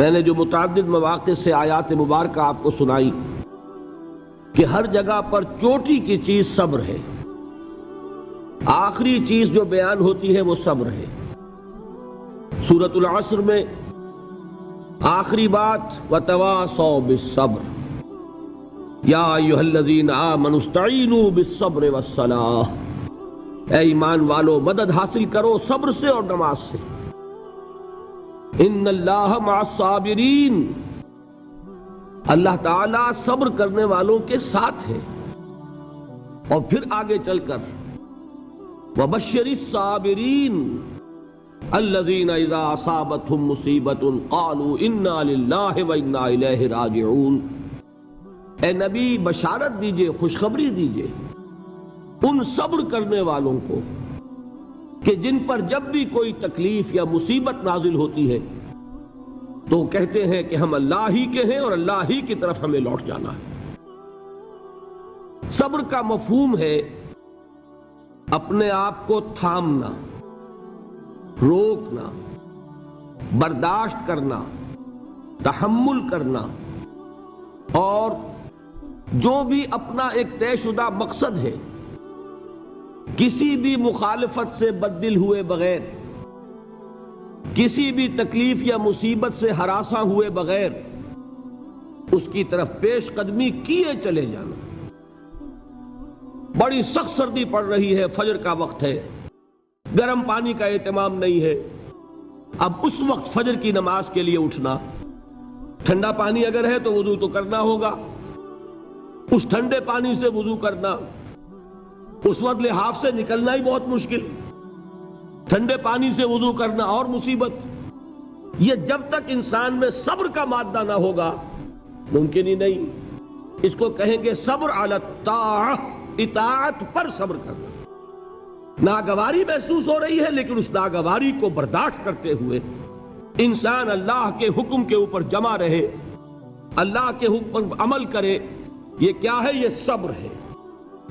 میں نے جو متعدد مواقع سے آیات مبارکہ آپ کو سنائی کہ ہر جگہ پر چوٹی کی چیز صبر ہے، آخری چیز جو بیان ہوتی ہے وہ صبر ہے۔ سورۃ العصر میں آخری بات وَتَوَاصَوْا بِالصَّبْرِ یا ایھا الذین آمنوا استعینوا بالصبر والصلاۃ، اے ایمان والو مدد حاصل کرو صبر سے اور نماز سے۔ ان اللہ مع الصابرین، اللہ تعالیٰ صبر کرنے والوں کے ساتھ ہے۔ اور پھر آگے چل کر وَبَشِّرِ الصَّابِرِينَ الَّذِينَ إِذَا أَصَابَتْهُمْ مُصِيبَةٌ قَالُوا إِنَّا لِلَّهِ وَإِنَّا إِلَيْهِ رَاجِعُونَ، اے نبی بشارت دیجئے، خوشخبری دیجئے ان صبر کرنے والوں کو کہ جن پر جب بھی کوئی تکلیف یا مصیبت نازل ہوتی ہے تو کہتے ہیں کہ ہم اللہ ہی کے ہیں اور اللہ ہی کی طرف ہمیں لوٹ جانا ہے۔ صبر کا مفہوم ہے اپنے آپ کو تھامنا، روکنا، برداشت کرنا، تحمل کرنا، اور جو بھی اپنا ایک طے شدہ مقصد ہے کسی بھی مخالفت سے بددل ہوئے بغیر، کسی بھی تکلیف یا مصیبت سے ہراساں ہوئے بغیر اس کی طرف پیش قدمی کیے چلے جانا۔ بڑی سخت سردی پڑ رہی ہے، فجر کا وقت ہے، گرم پانی کا اہتمام نہیں ہے، اب اس وقت فجر کی نماز کے لیے اٹھنا، ٹھنڈا پانی اگر ہے تو وضو تو کرنا ہوگا، اس ٹھنڈے پانی سے وضو کرنا، اس وقت لحاف سے نکلنا ہی بہت مشکل، ٹھنڈے پانی سے وضو کرنا اور مصیبت۔ یہ جب تک انسان میں صبر کا مادہ نہ ہوگا ممکن ہی نہیں۔ اس کو کہیں گے صبر علی الطاعہ، اطاعت پر صبر کرنا۔ ناگواری محسوس ہو رہی ہے لیکن اس ناگواری کو برداشت کرتے ہوئے انسان اللہ کے حکم کے اوپر جمع رہے، اللہ کے حکم پر عمل کرے۔ یہ کیا ہے؟ یہ صبر ہے۔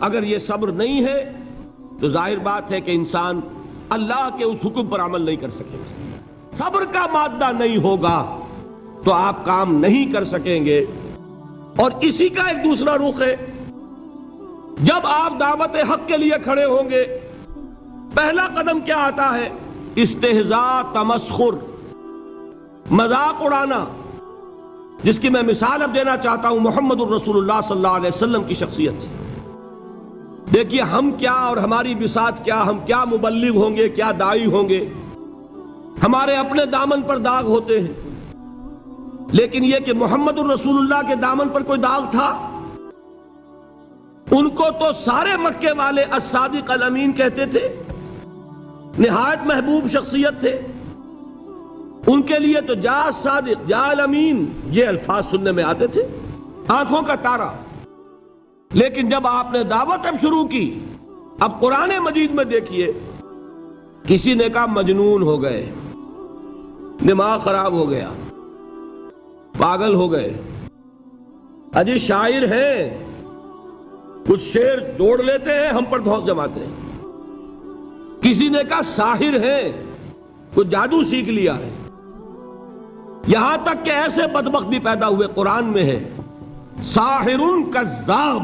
اگر یہ صبر نہیں ہے تو ظاہر بات ہے کہ انسان اللہ کے اس حکم پر عمل نہیں کر سکے گا۔ صبر کا مادہ نہیں ہوگا تو آپ کام نہیں کر سکیں گے۔ اور اسی کا ایک دوسرا رخ ہے، جب آپ دعوت حق کے لیے کھڑے ہوں گے پہلا قدم کیا آتا ہے؟ استہزاء، تمسخر، مذاق اڑانا، جس کی میں مثال اب دینا چاہتا ہوں محمد الرسول اللہ صلی اللہ علیہ وسلم کی شخصیت سے۔ دیکھیے ہم کیا اور ہماری بساط کیا، ہم کیا مبلغ ہوں گے، کیا داعی ہوں گے، ہمارے اپنے دامن پر داغ ہوتے ہیں، لیکن یہ کہ محمد الرسول اللہ کے دامن پر کوئی داغ تھا؟ ان کو تو سارے مکے والے الصادق الامین کہتے تھے، نہایت محبوب شخصیت تھے، ان کے لیے تو جا صادق، جا الامین، یہ الفاظ سننے میں آتے تھے، آنکھوں کا تارا۔ لیکن جب آپ نے دعوت اب شروع کی، اب قرآن مجید میں دیکھیے کسی نے کہا مجنون ہو گئے، دماغ خراب ہو گیا، پاگل ہو گئے، اجی شاعر ہیں، کچھ شعر جوڑ لیتے ہیں ہم پر دھوس جماتے ہیں۔ کسی نے کہا ساحر ہے، کچھ جادو سیکھ لیا ہے، یہاں تک کہ ایسے بدبخت بھی پیدا ہوئے، قرآن میں ہے ساحر کذاب،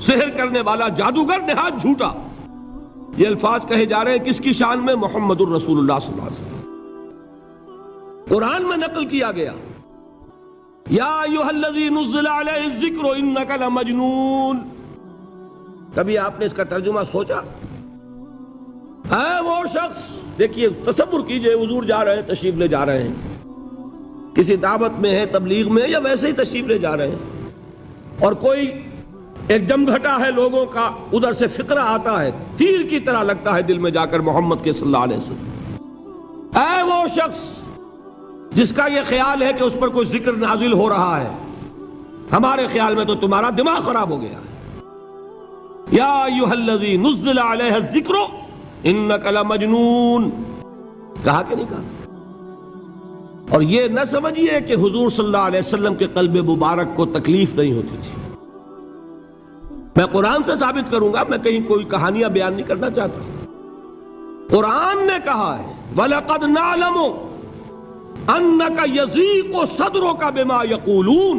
سحر کرنے والا جادوگر نہایت جھوٹا۔ یہ الفاظ کہے جا رہے ہیں کس کی شان میں؟ محمد الرسول اللہ صلی اللہ علیہ وسلم۔ قرآن میں نقل کیا گیا یا ایھا الذی نزل علیہ الذکر انک لمجنون۔ کبھی آپ نے اس کا ترجمہ سوچا؟ اے وہ شخص، دیکھیے تصور کیجئے حضور جا رہے ہیں، تشریف لے جا رہے ہیں، کسی دعوت میں ہے، تبلیغ میں، یا ویسے ہی تشریف لے جا رہے ہیں، اور کوئی ایک جمگھٹا ہے لوگوں کا، ادھر سے فقرہ آتا ہے، تیر کی طرح لگتا ہے دل میں جا کر محمد کے صلی اللہ علیہ وسلم۔ اے وہ شخص جس کا یہ خیال ہے کہ اس پر کوئی ذکر نازل ہو رہا ہے، ہمارے خیال میں تو تمہارا دماغ خراب ہو گیا ہے۔ یا ایھا الذی نزل علیہ الذکر انک لمجنون، کہا کہ نہیں کہا؟ اور یہ نہ سمجھیے کہ حضور صلی اللہ علیہ وسلم کے قلب مبارک کو تکلیف نہیں ہوتی تھی۔ میں قرآن سے ثابت کروں گا، میں کہیں کوئی کہانیاں بیان نہیں کرنا چاہتا۔ قرآن نے کہا ہے وَلَقَدْ نَعْلَمُ انک یضیق صدرک بما یقولون،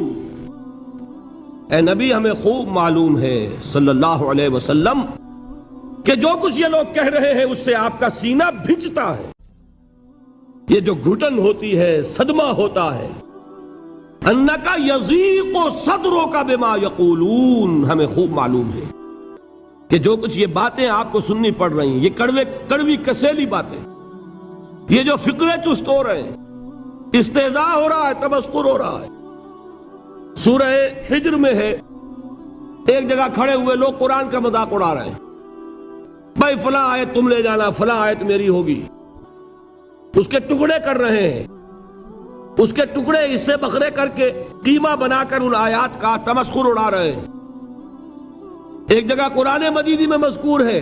اے نبی ہمیں خوب معلوم ہے صلی اللہ علیہ وسلم کہ جو کچھ یہ لوگ کہہ رہے ہیں اس سے آپ کا سینہ بھنجتا ہے، یہ جو گھٹن ہوتی ہے، صدمہ ہوتا ہے۔ انک یضیق صدرک بما یقولون، ہمیں خوب معلوم ہے کہ جو کچھ یہ باتیں آپ کو سننی پڑ رہی ہیں، یہ کڑوی کسیلی باتیں، یہ جو فقرے چست ہو رہے ہیں، استہزاء ہو رہا ہے، تمسخر ہو رہا ہے۔ سورہ حجر میں ہے، ایک جگہ کھڑے ہوئے لوگ قرآن کا مذاق اڑا رہے ہیں، بھائی فلاں آیت تم لے جانا، فلاں آیت میری ہوگی، اس کے ٹکڑے کر رہے ہیں، اس کے ٹکڑے حصے بکھرے کر کے قیمہ بنا کر ان آیات کا تمسخر اڑا رہے ہیں۔ ایک جگہ قرآن مجید میں مذکور ہے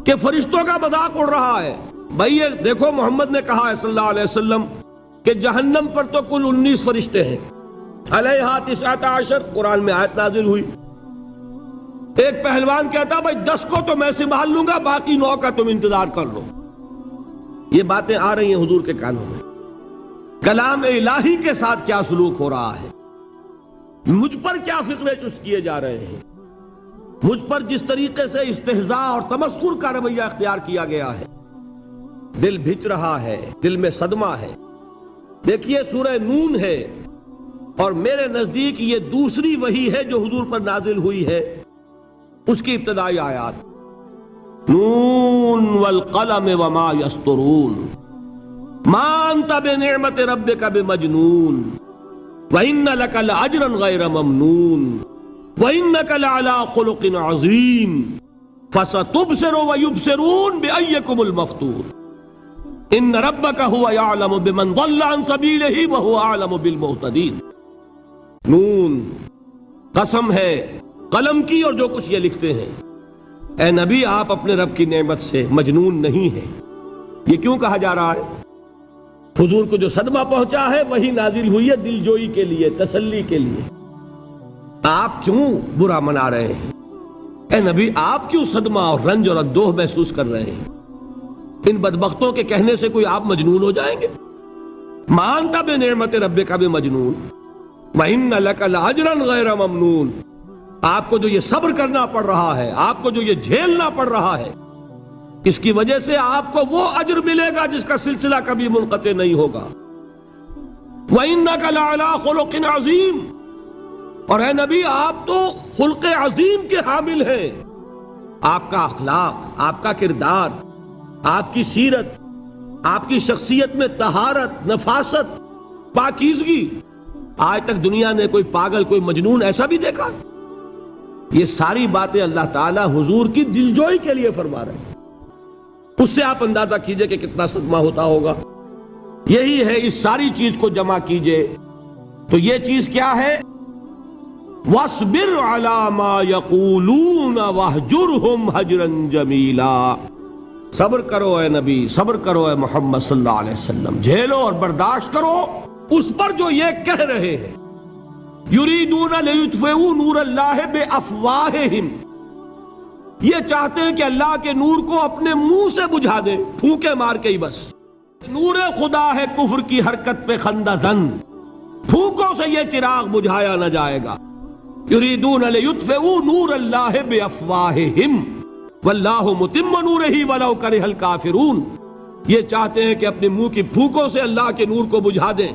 کہ فرشتوں کا مذاق اڑ رہا ہے، بھائی یہ دیکھو محمد نے کہا ہے صلی اللہ علیہ وسلم کہ جہنم پر تو کل 19 فرشتے ہیں، علیہا 19 قرآن میں آیت نازل ہوئی۔ ایک پہلوان کہتا بھائی 10 کو تو میں سنبھال لوں گا، باقی 9 کا تم انتظار کر لو۔ یہ باتیں آ رہی ہیں حضور کے کانوں میں، کلام الہی کے ساتھ کیا سلوک ہو رہا ہے، مجھ پر کیا فقرے چست کیے جا رہے ہیں، مجھ پر جس طریقے سے استہزاء اور تمسخر کا رویہ اختیار کیا گیا ہے، دل بھچ رہا ہے، دل میں صدمہ ہے۔ دیکھیے سورہ نون ہے، اور میرے نزدیک یہ دوسری وحی ہے جو حضور پر نازل ہوئی ہے، اس کی ابتدائی آیات، نون والقلم وما یسطرون ما انت بنعمت ربک بمجنون وَإِنَّ لَكَ لَأَجْرًا غَيْرَ مَمْنُونٍ وَإِنَّكَ لَعَلَىٰ خُلُقٍ عَظِيمٍ فَسَتُبْصِرُ وَيُبْصِرُونَ بِأَيِّكُمُ الْمَفْتُونُ إِنَّ رَبَّكَ هُوَ يَعْلَمُ بِمَنْ ضَلَّ عَنْ سَبِيلِهِ وَهُوَ أَعْلَمُ بِالْمُهْتَدِينَ۔ نون، قسم ہے قلم کی اور جو کچھ یہ لکھتے ہیں۔ اے نبی آپ اپنے رب کی نعمت سے مجنون نہیں ہیں۔ یہ کیوں کہا جا رہا ہے؟ حضور کو جو صدمہ پہنچا ہے وہی نازل ہوئی ہے دل جوئی کے لیے، تسلی کے لیے۔ آپ کیوں برا منا رہے ہیں؟ اے نبی آپ کیوں صدمہ اور رنج اور اندوہ محسوس کر رہے ہیں؟ ان بدبختوں کے کہنے سے کوئی آپ مجنون ہو جائیں گے؟ مانتا بے نعمت رب کا بھی مجنون وَإِنَّ لَكَ لَأَجْرًا غَيْرَ مَمْنُونٍ، آپ کو جو یہ صبر کرنا پڑ رہا ہے، آپ کو جو یہ جھیلنا پڑ رہا ہے، اس کی وجہ سے آپ کو وہ اجر ملے گا جس کا سلسلہ کبھی منقطع نہیں ہوگا۔ وَإِنَّكَ لَعَلَىٰ خُلُقٍ عَظِيمٍ، اور اے نبی آپ تو خلق عظیم کے حامل ہیں۔ آپ کا اخلاق، آپ کا کردار، آپ کی سیرت، آپ کی شخصیت میں طہارت، نفاست، پاکیزگی، آج تک دنیا نے کوئی پاگل، کوئی مجنون ایسا بھی دیکھا؟ یہ ساری باتیں اللہ تعالیٰ حضور کی دلجوئی کے لیے فرما رہے ہیں۔ اس سے آپ اندازہ کیجئے کہ کتنا صدمہ ہوتا ہوگا۔ یہی ہے، اس ساری چیز کو جمع کیجئے تو یہ چیز کیا ہے؟ وَاصْبِرْ عَلَىٰ مَا يَقُولُونَ وَاهْجُرْهُمْ هَجْرًا جَمِيلًا، صبر کرو اے نبی، صبر کرو اے محمد صلی اللہ علیہ وسلم، جھیلو اور برداشت کرو اس پر جو یہ کہہ رہے ہیں۔ يُرِيدُونَ لِيُطْفِئُوا نُورَ اللَّهِ بِأَفْوَاهِهِمْ، یہ چاہتے ہیں کہ اللہ کے نور کو اپنے منہ سے بجھا دیں، پھونکے مار کے ہی بس۔ نور خدا ہے کفر کی حرکت پہ خندہ زن، پھونکوں سے یہ چراغ بجھایا نہ جائے گا۔ یریدون لیطفئوا نور اللہ بافواہہم واللہ متم نورہ ولو کرہ الکافرون، یہ چاہتے ہیں کہ اپنے منہ کی پھونکوں سے اللہ کے نور کو بجھا دیں،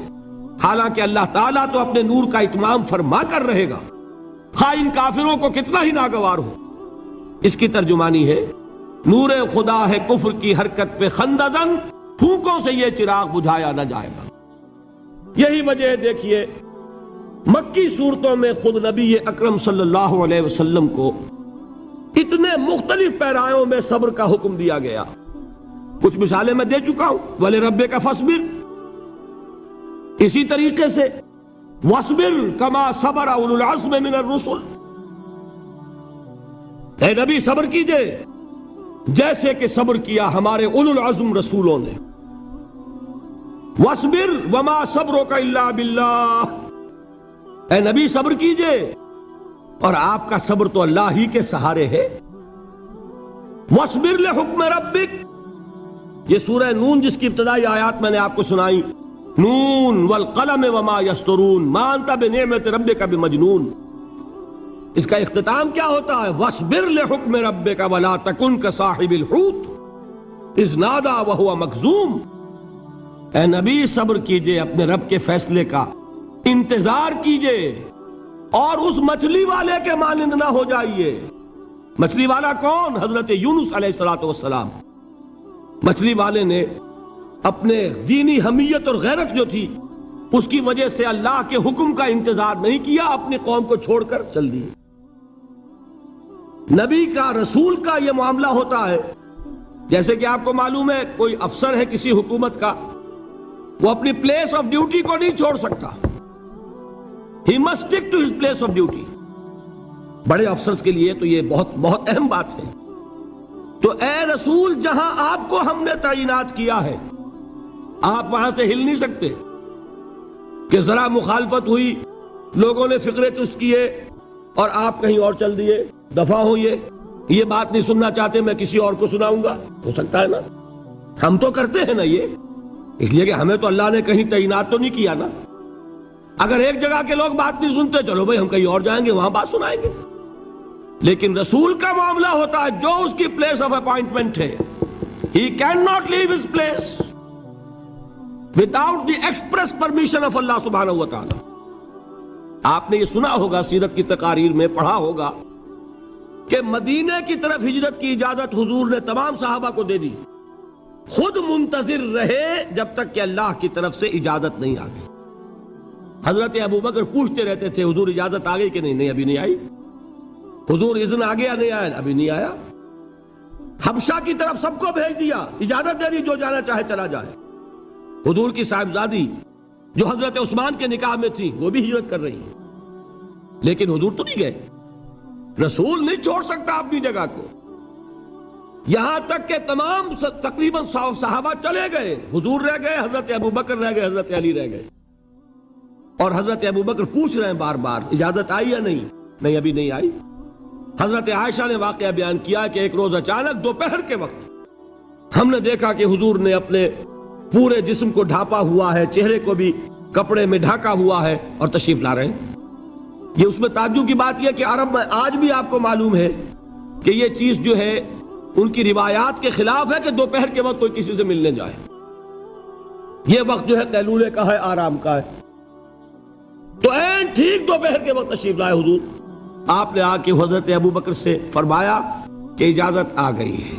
حالانکہ اللہ تعالیٰ تو اپنے نور کا اتمام فرما کر رہے گا، خواہ ان کافروں کو کتنا ہی ناگوار ہو۔ اس کی ترجمانی ہے نور خدا ہے کفر کی حرکت پہ خندہ زن، پھونکوں سے یہ چراغ بجھایا نہ جائے گا۔ یہی وجہ ہے، دیکھیے مکی صورتوں میں خود نبی اکرم صلی اللہ علیہ وسلم کو اتنے مختلف پیرایوں میں صبر کا حکم دیا گیا۔ کچھ مثالیں میں دے چکا ہوں، وَلِرَبِّكَ فَاصْبِرْ، اسی طریقے سے وَاصْبِرْ كَمَا صَبَرَ أُولُو الْعَزْمِ مِنَ الرُّسُلِ، اے نبی صبر کیجئے جیسے کہ صبر کیا ہمارے اولو العزم رسولوں نے۔ وَاصْبِرْ وَمَا صَبْرُكَ إِلَّا بِاللَّهِ، اے نبی صبر کیجئے اور آپ کا صبر تو اللہ ہی کے سہارے ہے۔ وَاصْبِرْ لِحُكْمِ رَبِّكَ، یہ سورہ نون جس کی ابتدائی آیات میں نے آپ کو سنائی، نون والقلم وما یسطرون ما انت بنعمت ربک بمجنون. اس کا اختتام کیا ہوتا ہے؟ وَاصْبِرْ لِحُکْمِ رَبِّكَ وَلَا تَكُنْ كَصَاحِبِ الْحُوتِ اِذْ نَادَىٰ وَهُوَ مَكْظُومٌ. اے نبی صبر کیجئے اپنے رب کے فیصلے کا، انتظار کیجئے اور اس مچھلی والے کے مانند نہ ہو جائیے. مچھلی والا کون؟ حضرت یونس علیہ السلام. مچھلی والے نے اپنے دینی حمیت اور غیرت جو تھی اس کی وجہ سے اللہ کے حکم کا انتظار نہیں کیا، اپنی قوم کو چھوڑ کر چل دیے. نبی کا، رسول کا یہ معاملہ ہوتا ہے. جیسے کہ آپ کو معلوم ہے کوئی افسر ہے کسی حکومت کا، وہ اپنی پلیس آف ڈیوٹی کو نہیں چھوڑ سکتا. He must stick to his place of duty. بڑے افسرز کے لیے تو یہ بہت بہت اہم بات ہے. تو اے رسول، جہاں آپ کو ہم نے تعینات کیا ہے آپ وہاں سے ہل نہیں سکتے کہ ذرا مخالفت ہوئی، لوگوں نے فقرے چست کیے اور آپ کہیں اور چل دیے. دفعہ ہو، یہ بات نہیں سننا چاہتے، میں کسی اور کو سناؤں گا. ہو سکتا ہے نا؟ ہم تو کرتے ہیں نا یہ، اس لیے کہ ہمیں تو اللہ نے کہیں تعینات تو نہیں کیا نا. اگر ایک جگہ کے لوگ بات نہیں سنتے، چلو بھائی ہم کہیں اور جائیں گے، وہاں بات سنائیں گے. لیکن رسول کا معاملہ ہوتا ہے جو اس کی پلیس آف اپوائنٹمنٹ ہے، he cannot leave his place without the express permission of Allah subhanahu wa ta'ala. آپ نے یہ سنا ہوگا، سیرت کی تقاریر میں پڑھا ہوگا کہ مدینے کی طرف ہجرت کی اجازت حضور نے تمام صحابہ کو دے دی. خود منتظر رہے جب تک کہ اللہ کی طرف سے اجازت نہیں آ گئی. حضرت ابو بکر پوچھتے رہتے تھے حضور اجازت آ گئی کہ نہیں؟ نہیں ابھی نہیں آئی. حضور اذن آ گیا؟ نہیں آیا. ابھی نہیں آیا. حبشہ کی طرف سب کو بھیج دیا، اجازت دے دی جو جانا چاہے چلا جائے. حضور کی صاحبزادی جو حضرت عثمان کے نکاح میں تھی وہ بھی ہجرت کر رہی ہیں، لیکن حضور تو نہیں گئے. رسول نہیں چھوڑ سکتا اپنی جگہ کو. یہاں تک کہ تمام تقریباً صحابہ چلے گئے، حضور رہ گئے، حضرت ابو بکر رہ گئے، حضرت علی رہ گئے. اور حضرت ابو بکر پوچھ رہے ہیں بار بار اجازت آئی یا نہیں؟ نہیں ابھی نہیں آئی. حضرت عائشہ نے واقعہ بیان کیا کہ ایک روز اچانک دوپہر کے وقت ہم نے دیکھا کہ حضور نے اپنے پورے جسم کو ڈھانپا ہوا ہے، چہرے کو بھی کپڑے میں ڈھانکا ہوا ہے اور تشریف لا رہے ہیں. یہ اس میں تعجب کی بات یہ کہ عرب میں آج بھی آپ کو معلوم ہے کہ یہ چیز جو ہے ان کی روایات کے خلاف ہے کہ دوپہر کے وقت کوئی کسی سے ملنے جائے. یہ وقت جو ہے قیلولے کا ہے، آرام کا ہے. تو این ٹھیک دوپہر کے وقت تشریف لائے حضور. آپ نے آ کے حضرت ابو بکر سے فرمایا کہ اجازت آ گئی ہے.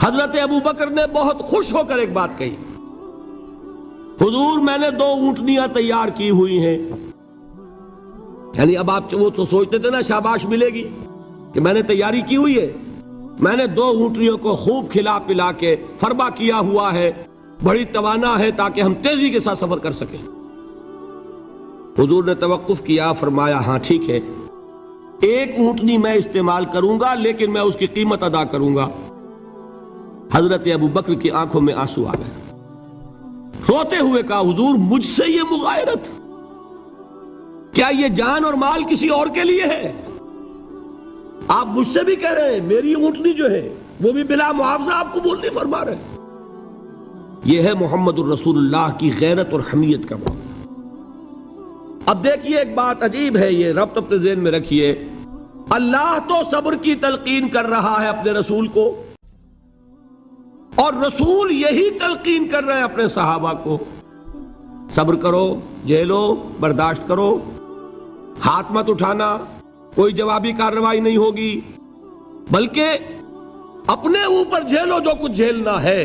حضرت ابو بکر نے بہت خوش ہو کر ایک بات کہی، حضور میں نے 2 اونٹنیاں تیار کی ہوئی ہیں. یعنی اب آپ وہ تو سوچتے تھے نا شاباش ملے گی کہ میں نے تیاری کی ہوئی ہے. میں نے 2 اونٹنیوں کو خوب کھلا پلا کے فربا کیا ہوا ہے، بڑی توانا ہے تاکہ ہم تیزی کے ساتھ سفر کر سکیں. حضور نے توقف کیا، فرمایا ہاں ٹھیک ہے، 1 اونٹنی میں استعمال کروں گا لیکن میں اس کی قیمت ادا کروں گا. حضرت ابو بکر کی آنکھوں میں آنسو آ گئے. روتے ہوئے کہا حضور مجھ سے یہ مغایرت، کیا یہ جان اور مال کسی اور کے لیے ہے؟ آپ مجھ سے بھی کہہ رہے ہیں میری اونٹنی جو ہے وہ بھی بلا معاوضہ آپ قبول نہیں فرما رہے. یہ ہے محمد الرسول اللہ کی غیرت اور حمیت کا معاملہ. اب دیکھیے ایک بات عجیب ہے، یہ ربط اپنے ذہن میں رکھیے. اللہ تو صبر کی تلقین کر رہا ہے اپنے رسول کو، اور رسول یہی تلقین کر رہے ہیں اپنے صحابہ کو. صبر کرو، جھیلو، برداشت کرو، ہاتھ مت اٹھانا، کوئی جوابی کارروائی نہیں ہوگی، بلکہ اپنے اوپر جھیلو جو کچھ جھیلنا ہے،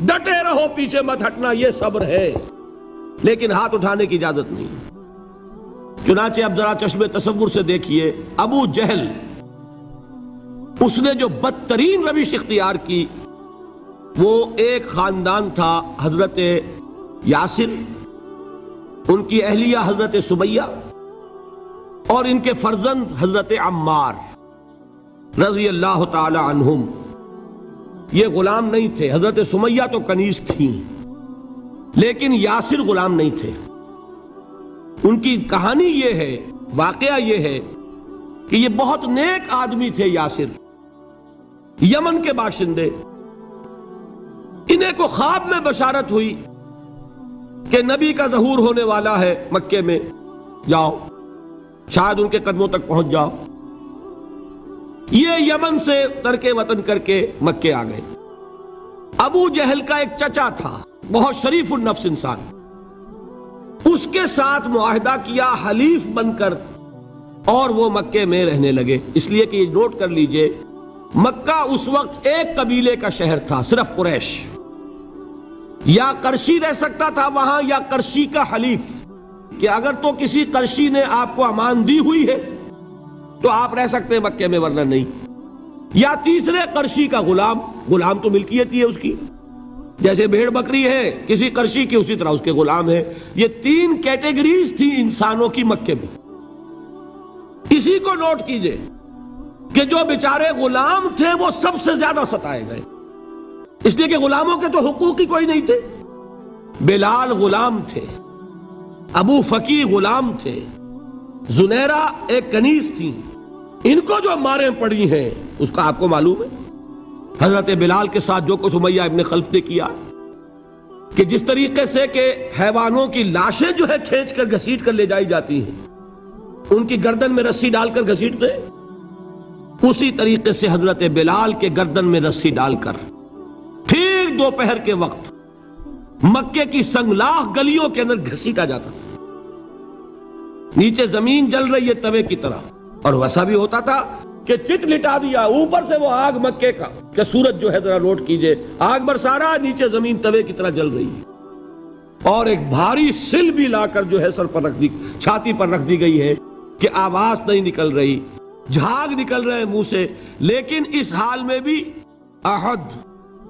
ڈٹے رہو، پیچھے مت ہٹنا، یہ صبر ہے. لیکن ہاتھ اٹھانے کی اجازت نہیں. چنانچہ اب ذرا چشم تصور سے دیکھیے، ابو جہل اس نے جو بدترین روش اختیار کی، وہ ایک خاندان تھا حضرت یاسر، ان کی اہلیہ حضرت سمیہ اور ان کے فرزند حضرت عمار رضی اللہ تعالی عنہم. یہ غلام نہیں تھے. حضرت سمیہ تو کنیز تھیں لیکن یاسر غلام نہیں تھے. ان کی کہانی یہ ہے، واقعہ یہ ہے کہ یہ بہت نیک آدمی تھے. یاسر یمن کے باشندے. انہیں کو خواب میں بشارت ہوئی کہ نبی کا ظہور ہونے والا ہے مکے میں، جاؤ شاید ان کے قدموں تک پہنچ جاؤ۔ یہ یمن سے ترک وطن کر کے مکے آ گئے۔ ابو جہل کا ایک چچا تھا، بہت شریف النفس انسان، اس کے ساتھ معاہدہ کیا حلیف بن کر، اور وہ مکے میں رہنے لگے۔ اس لیے کہ یہ نوٹ کر لیجئے، مکہ اس وقت ایک قبیلے کا شہر تھا، صرف قریش۔ یا قرشی رہ سکتا تھا وہاں، یا قرشی کا حلیف، کہ اگر تو کسی قرشی نے آپ کو امان دی ہوئی ہے تو آپ رہ سکتے ہیں مکے میں، ورنہ نہیں۔ یا تیسرے قرشی کا غلام، غلام تو ملکیت ہی ہے اس کی، جیسے بھیڑ بکری ہے کسی قرشی کی، اسی طرح اس کے غلام ہے۔ یہ تین کیٹیگریز تھی انسانوں کی مکے میں۔ اسی کو نوٹ کیجئے کہ جو بیچارے غلام تھے وہ سب سے زیادہ ستائے گئے، اس لیے کہ غلاموں کے تو حقوق ہی کوئی نہیں تھے۔ بلال غلام تھے، ابو فقی غلام تھے، زنیرہ ایک کنیز تھی، ان کو جو ماریں پڑی ہیں اس کا آپ کو معلوم ہے۔ حضرت بلال کے ساتھ جو کچھ امیہ ابن خلف نے کیا، کہ جس طریقے سے کہ حیوانوں کی لاشیں جو ہے کھینچ کر گھسیٹ کر لے جائی جاتی ہیں، ان کی گردن میں رسی ڈال کر گھسیٹتے، اسی طریقے سے حضرت بلال کے گردن میں رسی ڈال کر ٹھیک دوپہر کے وقت مکے کی سنگلاخ گلیوں کے اندر گھسیٹا جاتا تھا۔ نیچے زمین جل رہی ہے توے کی طرح، اور ویسا بھی ہوتا تھا کہ چت لٹا دیا، اوپر سے وہ آگ مکے کا، کہ سورج جو ہے ذرا نوٹ کیجئے، آگ برسا رہا، نیچے زمین توے کی طرح جل رہی ہے، اور ایک بھاری سل بھی لا کر جو ہے سر پر رکھ دی، چھاتی پر رکھ دی گئی ہے کہ آواز نہیں نکل رہی، جھاگ نکل رہے منہ سے، لیکن اس حال میں بھی احد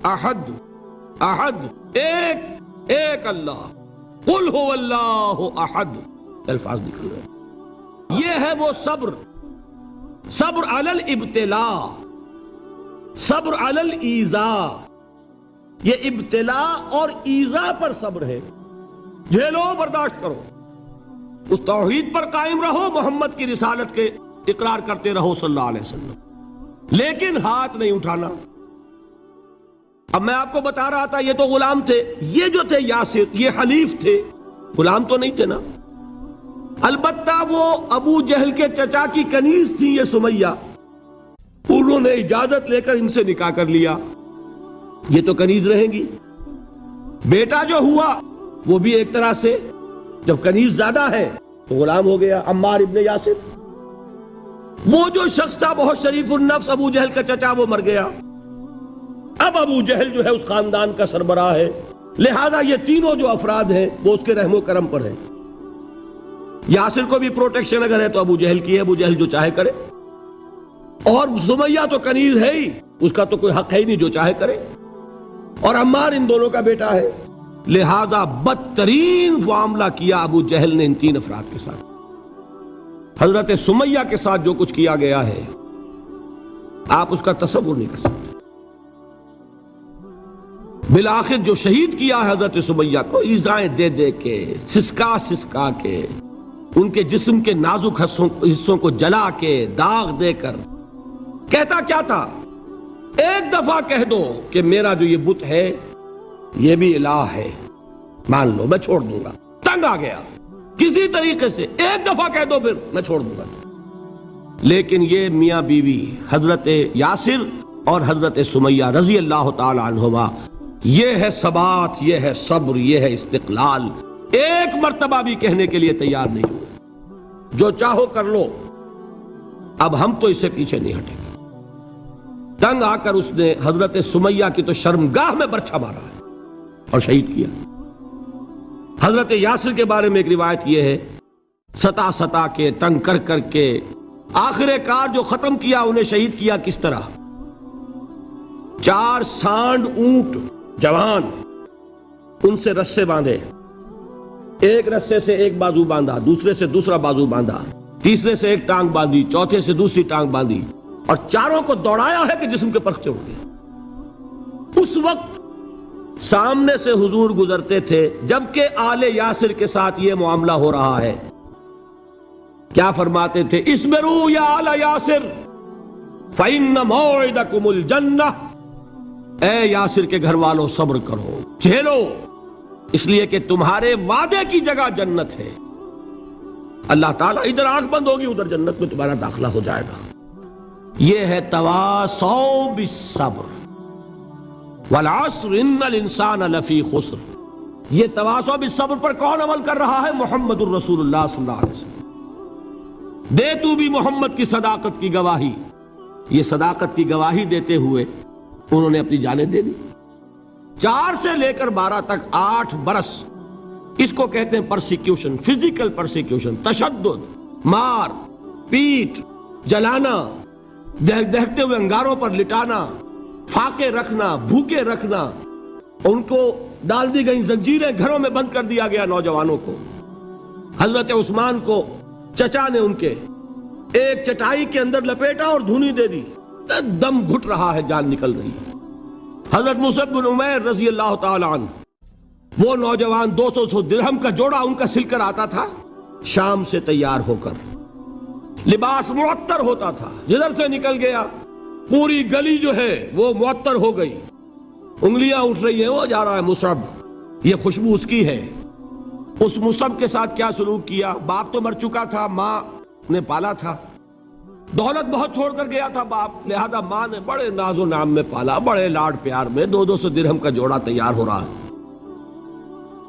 احد احد، ایک ایک اللہ، قل هو اللہ احد، الفاظ نکل رہے۔ یہ ہے وہ صبر، صبر علی الابتلاء، صبر علی الایذاء۔ یہ ابتلاء اور ایذاء پر صبر ہے، جھیلو برداشت کرو، اس توحید پر قائم رہو، محمد کی رسالت کے اقرار کرتے رہو صلی اللہ علیہ وسلم، لیکن ہاتھ نہیں اٹھانا۔ اب میں آپ کو بتا رہا تھا یہ تو غلام تھے، یہ جو تھے یاسر، یہ حلیف تھے، غلام تو نہیں تھے نا۔ البتہ وہ ابو جہل کے چچا کی کنیز تھی یہ سمیہ، انہوں نے اجازت لے کر ان سے نکاح کر لیا، یہ تو کنیز رہیں گی۔ بیٹا جو ہوا وہ بھی ایک طرح سے، جب کنیز زیادہ ہے تو غلام ہو گیا، عمار ابن یاسر۔ وہ جو شخص تھا بہت شریف النفس ابو جہل کا چچا، وہ مر گیا، اب ابو جہل جو ہے اس خاندان کا سربراہ ہے، لہذا یہ تینوں جو افراد ہیں وہ اس کے رحم و کرم پر ہیں۔ یاسر کو بھی پروٹیکشن اگر ہے تو ابو جہل کی ہے، ابو جہل جو چاہے کرے، اور سمیہ تو کنیز ہے ہی، اس کا تو کوئی حق ہے ہی نہیں، جو چاہے کرے، اور عمار ان دونوں کا بیٹا ہے، لہذا بدترین معاملہ کیا ابو جہل نے ان تین افراد کے ساتھ۔ حضرت سمیہ کے ساتھ جو کچھ کیا گیا ہے آپ اس کا تصور نہیں کر سکتے۔ بالآخر جو شہید کیا حضرت سمیہ کو ایذائیں دے دے کے، سسکا سسکا کے، ان کے جسم کے نازک حصوں کو جلا کے، داغ دے کر، کہتا کیا تھا، ایک دفعہ کہہ دو کہ میرا جو یہ بت ہے یہ بھی الہ ہے، مان لو میں چھوڑ دوں گا۔ تنگ آ گیا، کسی طریقے سے ایک دفعہ کہہ دو پھر میں چھوڑ دوں گا۔ لیکن یہ میاں بیوی حضرت یاسر اور حضرت سمیہ رضی اللہ تعالی عنہما، یہ ہے ثبات، یہ ہے صبر، یہ ہے استقلال، ایک مرتبہ بھی کہنے کے لیے تیار نہیں ہوئے، جو چاہو کر لو، اب ہم تو اس سے پیچھے نہیں ہٹیں گے۔ تنگ آ کر اس نے حضرت سمیہ کی تو شرمگاہ میں برچھا مارا ہے اور شہید کیا۔ حضرت یاسر کے بارے میں ایک روایت یہ ہے، ستا ستا کے، تنگ کر کر کے، آخر کار جو ختم کیا، انہیں شہید کیا کس طرح، 4 سانڈ اونٹ جوان، ان سے رسے باندھے، ایک رسے سے ایک بازو باندھا، دوسرے سے دوسرا بازو باندھا، تیسرے سے ایک ٹانگ باندھی، چوتھے سے دوسری ٹانگ باندھی، اور چاروں کو دوڑایا ہے کہ جسم کے پرخچے اڑ گئے۔ اس وقت سامنے سے حضور گزرتے تھے جبکہ آل یاسر کے ساتھ یہ معاملہ ہو رہا ہے، کیا فرماتے تھے، اسبروا یا آل یاسر فإن موعدکم الجنہ، اے یاسر کے گھر والوں صبر کرو، جھیلو، اس لیے کہ تمہارے وعدے کی جگہ جنت ہے. اللہ تعالیٰ ادھر آنکھ بند ہوگی ادھر جنت میں تمہارا داخلہ ہو جائے گا. یہ ہے تواصوا بالصبر والعصر ان الانسان لفی خسر. یہ تواصوا بالصبر پر کون عمل کر رہا ہے؟ محمد الرسول اللہ صلی اللہ علیہ وسلم. دے تو بھی محمد کی صداقت کی گواہی. یہ صداقت کی گواہی دیتے ہوئے انہوں نے اپنی جانیں دے دی. 4 سے لے کر 12 تک 8 برس اس کو کہتے ہیں پرسیکیوشن، فزیکل پرسیکیوشن، تشدد، مار پیٹ، جلانا، دہتے ہوئے انگاروں پر لٹانا، فاقے رکھنا، بھوکے رکھنا. ان کو ڈال دی گئی زنجیریں، گھروں میں بند کر دیا گیا نوجوانوں کو. حضرت عثمان کو چچا نے ان کے ایک چٹائی کے اندر لپیٹا اور دھونی دے دی. دم گھٹ رہا ہے، جان نکل رہی ہے. حضرت مصعب بن عمیر رضی اللہ تعالی عنہ، وہ نوجوان 200 درہم کا جوڑا ان کا سل کر آتا تھا شام سے تیار ہو کر. لباس معطر ہوتا تھا، جدھر سے نکل گیا پوری گلی جو ہے وہ معطر ہو گئی. انگلیاں اٹھ رہی ہیں، وہ جا رہا ہے مصعب، یہ خوشبو اس کی ہے. اس مصعب کے ساتھ کیا سلوک کیا؟ باپ تو مر چکا تھا، ماں نے پالا تھا، دولت بہت چھوڑ کر گیا تھا باپ، لہذا ماں نے بڑے ناز و نام میں پالا، بڑے لاڈ پیار میں. 200 درہم کا جوڑا تیار ہو رہا ہے.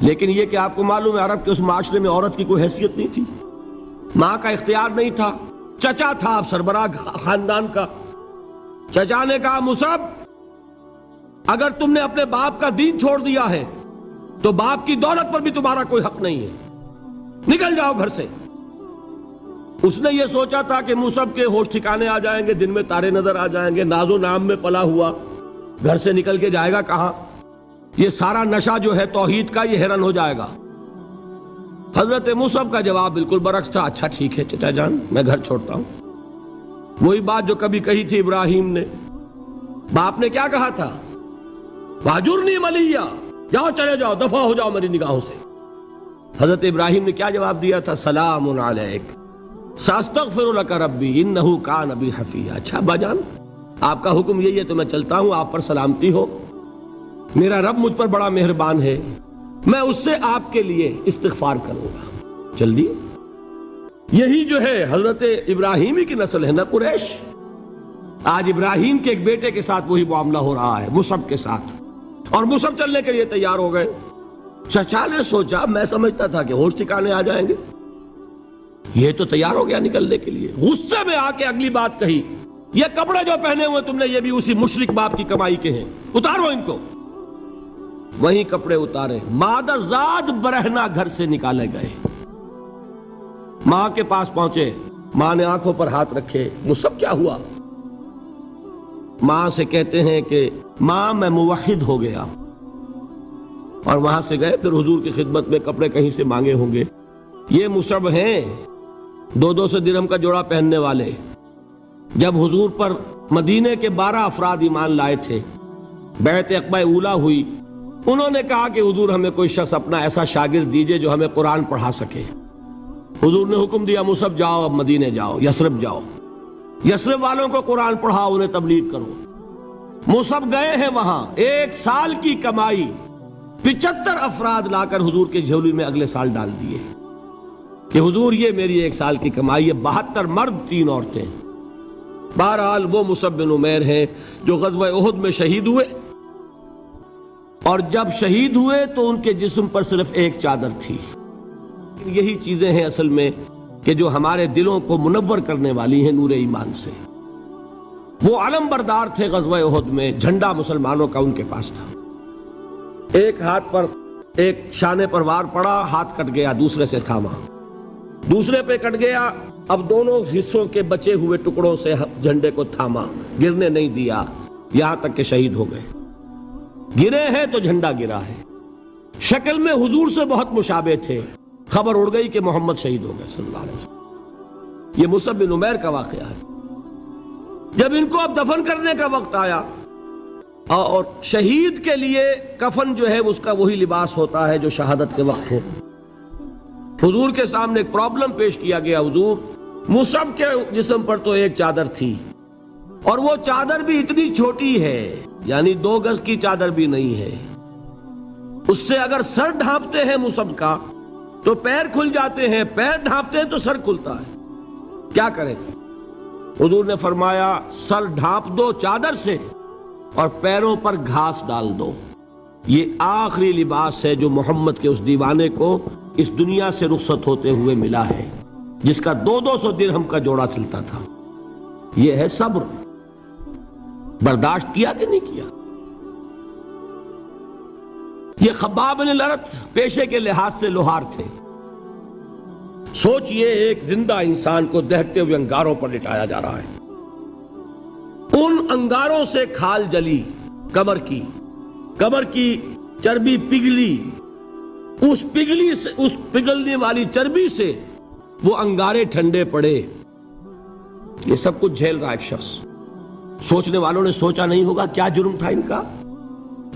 لیکن یہ کہ آپ کو معلوم ہے عرب کے اس معاشرے میں عورت کی کوئی حیثیت نہیں تھی، ماں کا اختیار نہیں تھا. چچا تھا اب سربراہ خاندان کا. چچا نے کہا مصعب اگر تم نے اپنے باپ کا دین چھوڑ دیا ہے تو باپ کی دولت پر بھی تمہارا کوئی حق نہیں ہے، نکل جاؤ گھر سے. اس نے یہ سوچا تھا کہ مصعب کے ہوش ٹھکانے آ جائیں گے، دن میں تارے نظر آ جائیں گے، ناز و نام میں پلا ہوا گھر سے نکل کے جائے گا کہاں؟ یہ سارا نشہ جو ہے توحید کا یہ حیران ہو جائے گا. حضرت مصعب کا جواب بالکل برعکس تھا. اچھا ٹھیک ہے چچا جان، میں گھر چھوڑتا ہوں. وہی بات جو کبھی کہی تھی ابراہیم نے. باپ نے کیا کہا تھا؟ واجرنی ملیہ، جاؤ چلے جاؤ، دفع ہو جاؤ میری نگاہوں سے. حضرت ابراہیم نے کیا جواب دیا تھا؟ سلام علیک ساستغفر لک ربی انہ کان بی حفیہ. اچھا ابا جان آپ کا حکم یہی ہے تو میں چلتا ہوں، آپ پر سلامتی ہو، میرا رب مجھ پر بڑا مہربان ہے، میں اس سے آپ کے لیے استغفار کروں گا. جلدی. یہی جو ہے حضرت ابراہیمی کی نسل ہے نا قریش. آج ابراہیم کے ایک بیٹے کے ساتھ وہی معاملہ ہو رہا ہے مصعب کے ساتھ، اور مصعب چلنے کے لیے تیار ہو گئے. چچا نے سوچا میں سمجھتا تھا کہ ہوش ٹھکانے آ جائیں گے، یہ تو تیار ہو گیا نکلنے کے لیے. غصے میں آ کے اگلی بات کہی، یہ کپڑے جو پہنے ہوئے تم نے یہ بھی اسی مشرک باپ کی کمائی کے ہیں، اتارو ان کو. وہیں کپڑے اتارے، مادر زاد برہنہ گھر سے نکالے گئے. ماں کے پاس پہنچے، ماں نے آنکھوں پر ہاتھ رکھے. مصعب کیا ہوا؟ ماں سے کہتے ہیں کہ ماں میں موحد ہو گیا. اور وہاں سے گئے، پھر حضور کی خدمت میں کپڑے کہیں سے مانگے ہوں گے. یہ مصعب ہیں 200 درہم کا جوڑا پہننے والے. جب حضور پر مدینے کے 12 افراد ایمان لائے تھے، بیعت عقبہ اولا ہوئی، انہوں نے کہا کہ حضور ہمیں کوئی شخص اپنا ایسا شاگرد دیجئے جو ہمیں قرآن پڑھا سکے. حضور نے حکم دیا مصعب جاؤ، اب مدینے جاؤ، یثرب جاؤ، یثرب والوں کو قرآن پڑھاؤ، انہیں تبلیغ کرو. مصعب گئے ہیں وہاں، 1 سال کی کمائی 75 افراد لا کر حضور کے جھولی میں اگلے سال ڈال دیے کہ حضور یہ میری 1 سال کی کمائی ہے. 72 مرد 3 عورتیں. بہرحال وہ مصعب بن عمیر ہیں جو غزوہ احد میں شہید ہوئے، اور جب شہید ہوئے تو ان کے جسم پر صرف ایک چادر تھی. یہی چیزیں ہیں اصل میں کہ جو ہمارے دلوں کو منور کرنے والی ہیں نور ایمان سے. وہ علم بردار تھے غزوہ احد میں، جھنڈا مسلمانوں کا ان کے پاس تھا. ایک ہاتھ پر ایک شانے پر وار پڑا، ہاتھ کٹ گیا، دوسرے سے تھاما، دوسرے پہ کٹ گیا، اب دونوں حصوں کے بچے ہوئے ٹکڑوں سے جھنڈے کو تھاما، گرنے نہیں دیا، یہاں تک کہ شہید ہو گئے. گرے ہیں تو جھنڈا گرا ہے. شکل میں حضور سے بہت مشابہ تھے. خبر اڑ گئی کہ محمد شہید ہو گئے صلی اللہ علیہ وسلم. یہ مصعب بن عمیر کا واقعہ ہے. جب ان کو اب دفن کرنے کا وقت آیا، اور شہید کے لیے کفن جو ہے اس کا وہی لباس ہوتا ہے جو شہادت کے وقت ہو. حضور کے سامنے ایک پرابلم پیش کیا گیا. حضور مصعب کے جسم پر تو ایک چادر تھی، اور وہ چادر بھی اتنی چھوٹی ہے، یعنی 2 گز کی چادر بھی نہیں ہے. اس سے اگر سر ڈھانپتے ہیں مصب کا تو پیر کھل جاتے ہیں، پیر ڈھانپتے ہیں تو سر کھلتا ہے، کیا کریں؟ حضور نے فرمایا سر ڈھانپ دو چادر سے اور پیروں پر گھاس ڈال دو۔ یہ آخری لباس ہے جو محمد کے اس دیوانے کو اس دنیا سے رخصت ہوتے ہوئے ملا ہے، جس کا 200 درہم کا جوڑا چلتا تھا۔ یہ ہے صبر۔ برداشت کیا کہ نہیں کیا؟ یہ خباب بن الارت پیشے کے لحاظ سے لوہار تھے۔ سوچئے ایک زندہ انسان کو دہتے ہوئے انگاروں پر لٹایا جا رہا ہے، ان انگاروں سے کھال جلی، کمر کی چربی پگھلی، اس پگھلنے والی چربی سے وہ انگارے ٹھنڈے پڑے۔ یہ سب کچھ جھیل رہا ایک شخص۔ سوچنے والوں نے سوچا نہیں ہوگا کیا جرم تھا ان کا،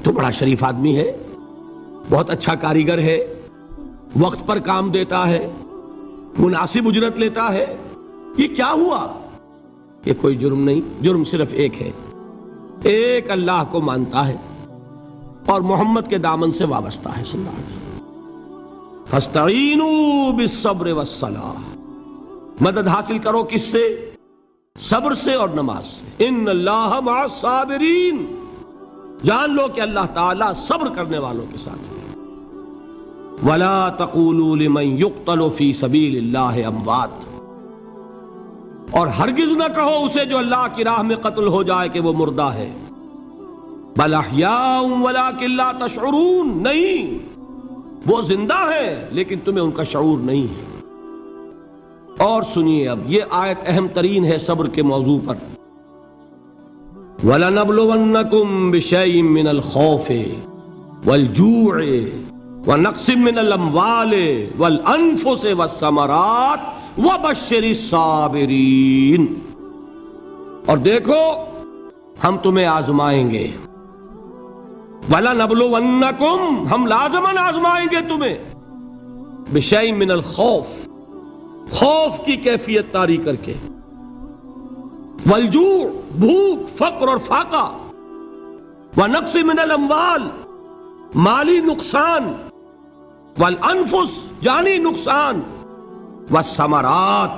تو بڑا شریف آدمی ہے، بہت اچھا کاریگر ہے، وقت پر کام دیتا ہے، مناسب اجرت لیتا ہے، یہ کیا ہوا؟ یہ کوئی جرم نہیں، جرم صرف ایک ہے، ایک اللہ کو مانتا ہے اور محمد کے دامن سے وابستہ ہے صلی اللہ علیہ وسلم۔ فاستعینوا بالصبر والصلاۃ، مدد حاصل کرو کس سے؟ صبر سے اور نماز سے۔ ان اللہ مع الصابرین، جان لو کہ اللہ تعالیٰ صبر کرنے والوں کے ساتھ ہے۔ وَلَا تَقُولُوا لِمَنْ يُقْتَلُ فِي سَبِيلِ اللَّهِ أَمْوَاتٌ، اور ہرگز نہ کہو اسے جو اللہ کی راہ میں قتل ہو جائے کہ وہ مردہ ہے۔ بَلْ أَحْيَاءٌ وَلَكِنْ لَا تَشْعُرُونَ، نہیں، وہ زندہ ہے لیکن تمہیں ان کا شعور نہیں ہے۔ اور سنیے اب یہ آیت اہم ترین ہے صبر کے موضوع پر۔ وَلَنَبْلُوَنَّكُمْ بِشَيْءٍ مِّنَ الْخَوْفِ وَالْجُوعِ وَنَقْصٍ مِّنَ الْأَمْوَالِ وَالْأَنفُسِ وَالثَّمَرَاتِ وَبَشِّرِ الصَّابِرِينَ، اور دیکھو ہم تمہیں آزمائیں گے۔ وَلَنَبْلُوَنَّكُمْ، ہم لازماً آزمائیں گے تمہیں، بِشَيْءٍ مِّنَ الْخَوْفِ، خوف کی کیفیت طاری کر کے، والجوع، بھوک، فقر اور فاقہ، ونقص من الاموال، مالی نقصان، والانفس، جانی نقصان، والثمرات،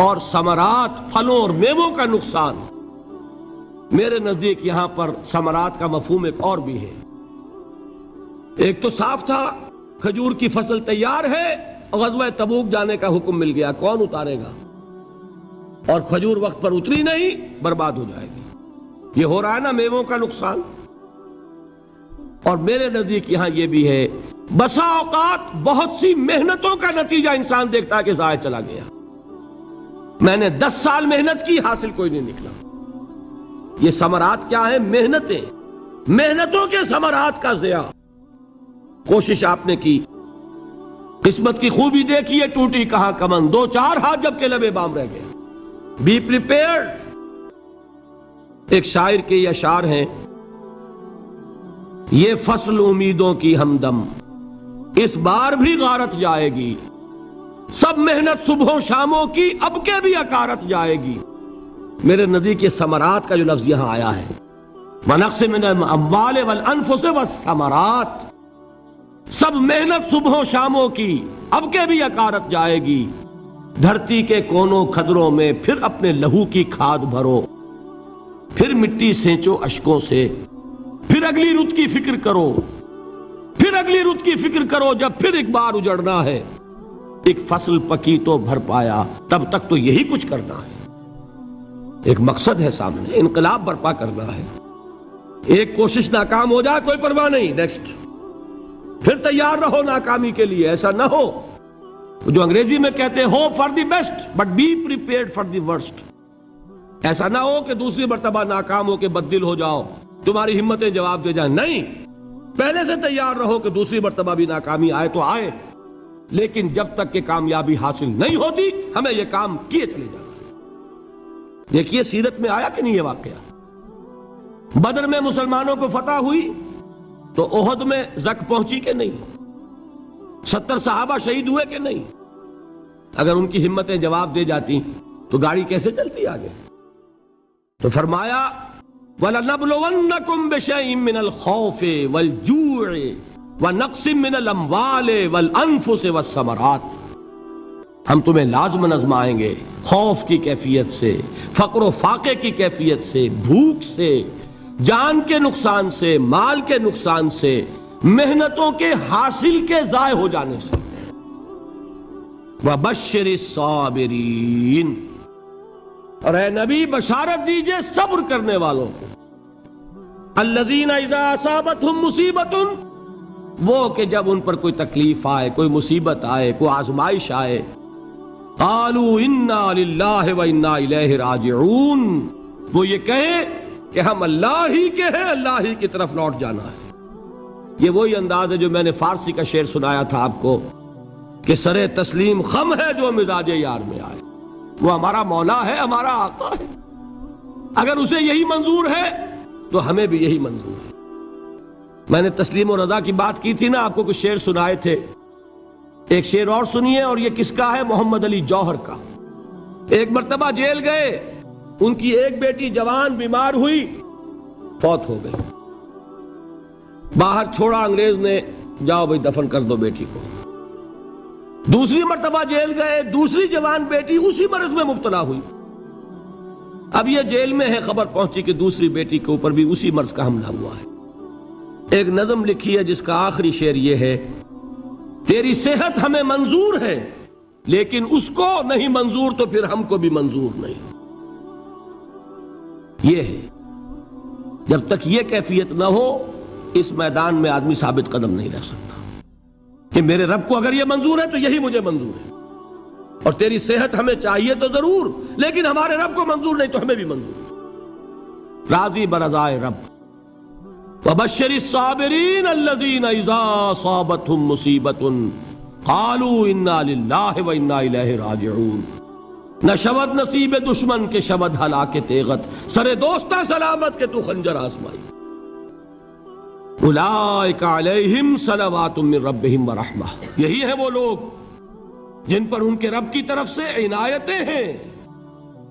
اور ثمرات، پھلوں اور میووں کا نقصان۔ میرے نزدیک یہاں پر ثمرات کا مفہوم ایک اور بھی ہے۔ ایک تو صاف تھا کھجور کی فصل تیار ہے، غزوہ تبوک جانے کا حکم مل گیا، کون اتارے گا؟ اور کھجور وقت پر اتری نہیں، برباد ہو جائے گی۔ یہ ہو رہا ہے نا میووں کا نقصان۔ اور میرے نزدیک یہاں یہ بھی ہے، بسا اوقات بہت سی محنتوں کا نتیجہ انسان دیکھتا ہے کہ ضائع چلا گیا، میں نے 10 سال محنت کی، حاصل کوئی نہیں نکلا۔ یہ ثمرات کیا ہیں؟ محنتیں، محنتوں کے ثمرات کا ضیاع۔ کوشش آپ نے کی، قسمت کی خوبی دیکھیے، ٹوٹی کہاں کمن، 2-4 ہاتھ جب کے لبے بام رہ گئے۔ Be prepared. ایک شاعر کے یہ اشعار ہیں، یہ فصل امیدوں کی ہمدم اس بار بھی غارت جائے گی، سب محنت صبحوں شاموں کی اب کے بھی اکارت جائے گی۔ میرے نزدیک یہ ثمرات کا جو لفظ یہاں آیا ہے، وَنَقْصٍ مِّنَ الْأَمْوَالِ وَالْأَنفُسِ وَالثَّمَرَاتِ، سب محنت صبحوں شاموں کی اب کے بھی اکارت جائے گی۔ دھرتی کے کونوں کھدروں میں پھر اپنے لہو کی کھاد بھرو، پھر مٹی سینچو اشکوں سے، پھر اگلی رت کی فکر کرو، پھر اگلی رت کی فکر کرو، جب پھر ایک بار اجڑنا ہے۔ ایک فصل پکی تو بھر پایا، تب تک تو یہی کچھ کرنا ہے۔ ایک مقصد ہے سامنے، انقلاب برپا کرنا ہے۔ ایک کوشش ناکام ہو جائے کوئی پرواہ نہیں، نیکسٹ، پھر تیار رہو ناکامی کے لیے۔ ایسا نہ ہو جو انگریزی میں کہتے ہیں hope for the best but be prepared for the worst. ایسا نہ ہو کہ دوسری مرتبہ ناکام ہو کے بددل ہو جاؤ، تمہاری ہمتیں جواب دے جائیں، نہیں، پہلے سے تیار رہو کہ دوسری مرتبہ بھی ناکامی آئے تو آئے، لیکن جب تک کہ کامیابی حاصل نہیں ہوتی ہمیں یہ کام کیے چلے جانا۔ دیکھیے سیرت میں آیا کہ نہیں یہ واقعہ؟ بدر میں مسلمانوں کو فتح ہوئی تو احد میں زک پہنچی کہ نہیں؟ 70 صحابہ شہید ہوئے کہ نہیں؟ اگر ان کی ہمتیں جواب دے جاتی تو گاڑی کیسے چلتی آگے؟ تو فرمایا وَلَنَبْلُوَنَّكُمْ بِشَيْءٍ مِّنَ الْخَوْفِ وَالْجُوعِ وَنَقْصٍ مِّنَ الْأَمْوَالِ وَالْأَنفُسِ وَالثَّمَرَاتِ، ہم تمہیں لازماً آزمائیں گے خوف کی کیفیت سے، فقر و فاقے کی کیفیت سے، بھوک سے، جان کے نقصان سے، مال کے نقصان سے، محنتوں کے حاصل کے ضائع ہو جانے سے۔ وَبَشِّرِ الصَّابِرِينَ، اور اے نبی بشارت دیجئے صبر کرنے والوں کو۔ الَّذِينَ إِذَا أَصَابَتْهُمْ مُصِيبَةٌ، وہ کہ جب ان پر کوئی تکلیف آئے، کوئی مصیبت آئے، کوئی آزمائش آئے، قالوا انا للہ وانا الیہ راجعون، وہ یہ کہیں کہ ہم اللہ ہی کے ہیں، اللہ ہی کی طرف لوٹ جانا ہے۔ یہ وہی انداز ہے جو میں نے فارسی کا شعر سنایا تھا آپ کو کہ سرے تسلیم خم ہے جو مزاج یار میں آئے۔ وہ ہمارا مولا ہے، ہمارا آقا ہے، اگر اسے یہی منظور ہے تو ہمیں بھی یہی منظور ہے۔ میں نے تسلیم و رضا کی بات کی تھی نا، آپ کو کچھ شعر سنائے تھے، ایک شعر اور سنیے، اور یہ کس کا ہے؟ محمد علی جوہر کا۔ ایک مرتبہ جیل گئے، ان کی ایک بیٹی جوان بیمار ہوئی، فوت ہو گئی، باہر چھوڑا انگریز نے، جاؤ بھائی دفن کر دو بیٹی کو۔ دوسری مرتبہ جیل گئے، دوسری جوان بیٹی اسی مرض میں مبتلا ہوئی، اب یہ جیل میں ہے، خبر پہنچی کہ دوسری بیٹی کے اوپر بھی اسی مرض کا حملہ ہوا ہے۔ ایک نظم لکھی ہے جس کا آخری شعر یہ ہے، تیری صحت ہمیں منظور ہے لیکن اس کو نہیں منظور تو پھر ہم کو بھی منظور نہیں۔ یہ ہے، جب تک یہ کیفیت نہ ہو اس میدان میں آدمی ثابت قدم نہیں رہ سکتا کہ میرے رب کو اگر یہ منظور ہے تو یہی مجھے منظور ہے، اور تیری صحت ہمیں چاہیے تو ضرور لیکن ہمارے رب کو منظور نہیں تو ہمیں بھی منظور۔ راضی برضائے رب۔ وَبَشِّرِ الصَّابِرِينَ الَّذِينَ إِذَا أَصَابَتْهُمْ مُصِيبَةٌ قَالُوا إِنَّا لِلَّهِ وَإِنَّا إِلَيْهِ رَاجِعُونَ۔ نہ شود نصیب دشمن کے شود ہلاک تیغت، سر دوستہ سلامت کے تو خنجر آزمائی۔ اولئک علیہم صلوات من ربہم ورحمہ، یہی ہے وہ لوگ جن پر ان کے رب کی طرف سے عنایتیں ہیں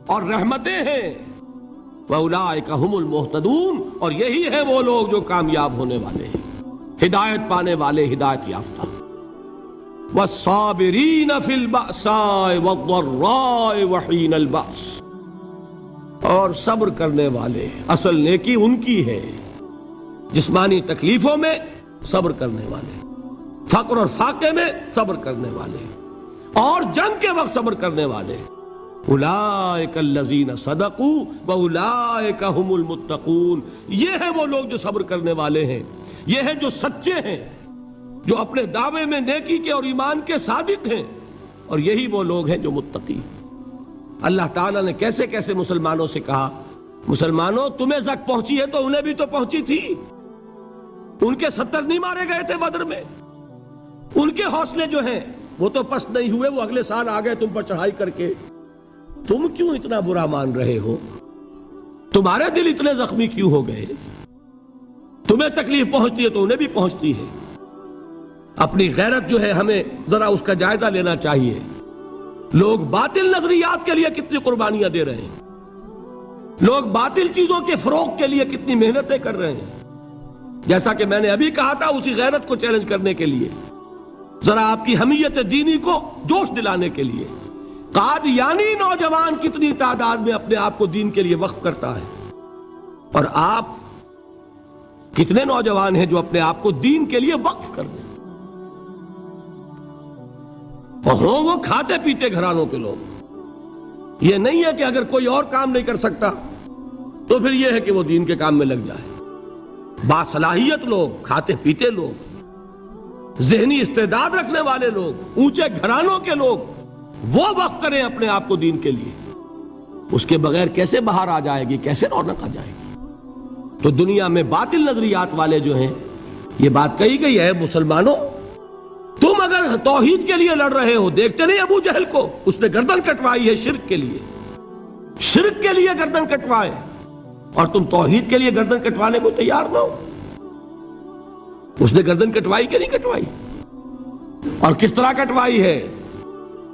اور رحمتیں ہیں۔ وَأُولَئِكَ هُمُ الْمُهْتَدُونَ، اور یہی ہے وہ لوگ جو کامیاب ہونے والے ہیں، ہدایت پانے والے، ہدایت یافتہ۔ وَالصَّابِرِينَ فِي الْبَأْسَاءِ وَالضَّرَّاءِ وَحِينَ الْبَأْسِ، اور صبر کرنے والے، اصل نیکی ان کی ہے، جسمانی تکلیفوں میں صبر کرنے والے، فقر اور فاقے میں صبر کرنے والے، اور جنگ کے وقت صبر کرنے والے۔ اولئک الذین صدقوا واولئک هم المتقون، یہ ہے وہ لوگ جو صبر کرنے والے ہیں، یہ ہے جو سچے ہیں، جو اپنے دعوے میں نیکی کے اور ایمان کے صادق ہیں، اور یہی وہ لوگ ہیں جو متقی۔ اللہ تعالیٰ نے کیسے کیسے مسلمانوں سے کہا، مسلمانوں تمہیں زک پہنچی ہے تو انہیں بھی تو پہنچی تھی، ان کے 70 نہیں مارے گئے تھے بدر میں، ان کے حوصلے جو ہیں وہ تو پست نہیں ہوئے، وہ اگلے سال آ گئے تم پر چڑھائی کر کے، تم کیوں اتنا برا مان رہے ہو؟ تمہارے دل اتنے زخمی کیوں ہو گئے؟ تمہیں تکلیف پہنچتی ہے تو انہیں بھی پہنچتی ہے۔ اپنی غیرت جو ہے ہمیں ذرا اس کا جائزہ لینا چاہیے۔ لوگ باطل نظریات کے لیے کتنی قربانیاں دے رہے ہیں، لوگ باطل چیزوں کے فروغ کے لیے کتنی محنتیں کر رہے ہیں۔ جیسا کہ میں نے ابھی کہا تھا، اسی غیرت کو چیلنج کرنے کے لیے، ذرا آپ کی حمیت دینی کو جوش دلانے کے لیے، قادیانی نوجوان کتنی تعداد میں اپنے آپ کو دین کے لیے وقف کرتا ہے، اور آپ کتنے نوجوان ہیں جو اپنے آپ کو دین کے لیے وقف کر دیں، اور ہوں وہ کھاتے پیتے گھرانوں کے لوگ۔ یہ نہیں ہے کہ اگر کوئی اور کام نہیں کر سکتا تو پھر یہ ہے کہ وہ دین کے کام میں لگ جائے۔ باصلاحیت لوگ، کھاتے پیتے لوگ، ذہنی استعداد رکھنے والے لوگ، اونچے گھرانوں کے لوگ، وہ وقف کریں اپنے آپ کو دین کے لیے۔ اس کے بغیر کیسے باہر آ جائے گی، کیسے رونق آ جائے گی؟ تو دنیا میں باطل نظریات والے جو ہیں، یہ بات کہی گئی ہے، مسلمانوں تم اگر توحید کے لیے لڑ رہے ہو، دیکھتے نہیں ابو جہل کو، اس نے گردن کٹوائی ہے شرک کے لیے، شرک کے لیے گردن کٹوائے، اور تم توحید کے لیے گردن کٹوانے کو تیار نہ ہو۔ اس نے گردن کٹوائی کہ نہیں کٹوائی؟ اور کس طرح کٹوائی ہے؟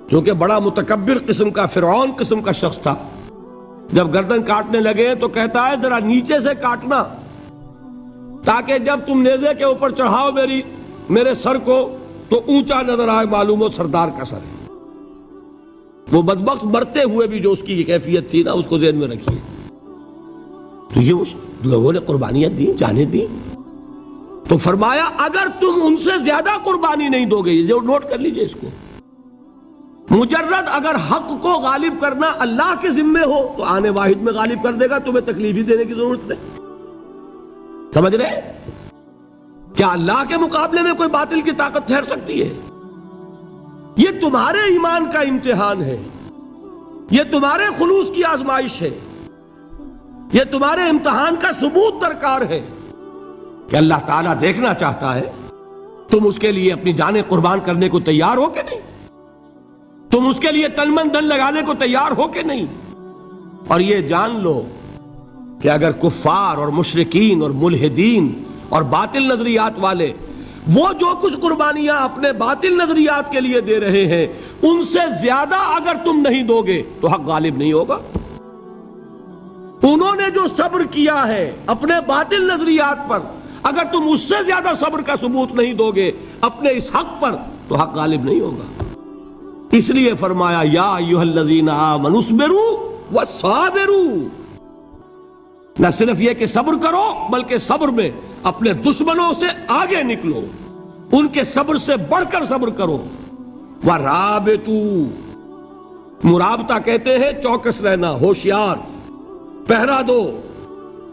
جو کہ بڑا متکبر قسم کا، فرعون قسم کا شخص تھا، جب گردن کاٹنے لگے تو کہتا ہے ذرا نیچے سے کاٹنا تاکہ جب تم نیزے کے اوپر چڑھاؤ میرے سر کو تو اونچا نظر آئے، معلوم ہو سردار کا سر ہے۔ وہ بدبخت مرتے ہوئے بھی جو اس کی یہ کیفیت تھی نا، اس کو ذہن میں رکھیے۔ تو یہ اس لوگوں نے قربانیاں دی، جانیں دی، تو فرمایا اگر تم ان سے زیادہ قربانی نہیں دو گے، یہ جو نوٹ کر لیجئے اس کو، مجرد اگر حق کو غالب کرنا اللہ کے ذمے ہو تو آنے واحد میں غالب کر دے گا، تمہیں تکلیف ہی دینے کی ضرورت نہیں۔ سمجھ رہے؟ کیا اللہ کے مقابلے میں کوئی باطل کی طاقت ٹھہر سکتی ہے؟ یہ تمہارے ایمان کا امتحان ہے، یہ تمہارے خلوص کی آزمائش ہے، یہ تمہارے امتحان کا ثبوت درکار ہے کہ اللہ تعالیٰ دیکھنا چاہتا ہے تم اس کے لیے اپنی جانیں قربان کرنے کو تیار ہو کہ نہیں، تم اس کے لیے تن من دھن لگانے کو تیار ہو کہ نہیں۔ اور یہ جان لو کہ اگر کفار اور مشرکین اور ملحدین اور باطل نظریات والے وہ جو کچھ قربانیاں اپنے باطل نظریات کے لیے دے رہے ہیں، ان سے زیادہ اگر تم نہیں دو گے تو حق غالب نہیں ہوگا۔ انہوں نے جو صبر کیا ہے اپنے باطل نظریات پر، اگر تم اس سے زیادہ صبر کا ثبوت نہیں دو گے اپنے اس حق پر تو حق غالب نہیں ہوگا۔ اس لیے فرمایا یا ایھا الذین آمنوا اصبروا وصابروا، نہ صرف یہ کہ صبر کرو بلکہ صبر میں اپنے دشمنوں سے آگے نکلو، ان کے صبر سے بڑھ کر صبر کرو۔ وَرَابِطُوا، مرابطہ کہتے ہیں چوکس رہنا، ہوشیار، پہرا دو،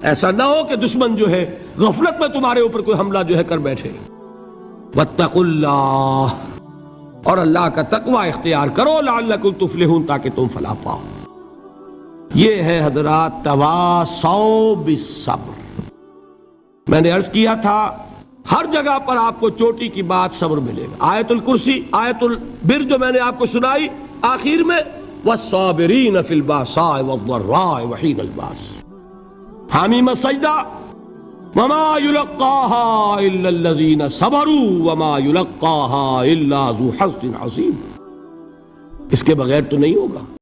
ایسا نہ ہو کہ دشمن جو ہے غفلت میں تمہارے اوپر کوئی حملہ جو ہے کر بیٹھے۔ وَاتَّقُوا اللَّهَ، اور اللہ کا تقوی اختیار کرو، لعلکم تفلحون، تاکہ تم فلاح پاؤ۔ یہ ہے حضرات تواصوا بالصبر۔ میں نے عرض کیا تھا ہر جگہ پر آپ کو چوٹی کی بات صبر ملے گا۔ آیت الکرسی، آیت البر جو میں نے آپ کو سنائی آخر میں، والصابرین فی الباساء والضراء وحین الباس، حامیم سجدہ، وما یلقاها الا الذین صبروا وما یلقاها الا ذو حظ عظیم، اس کے بغیر تو نہیں ہوگا۔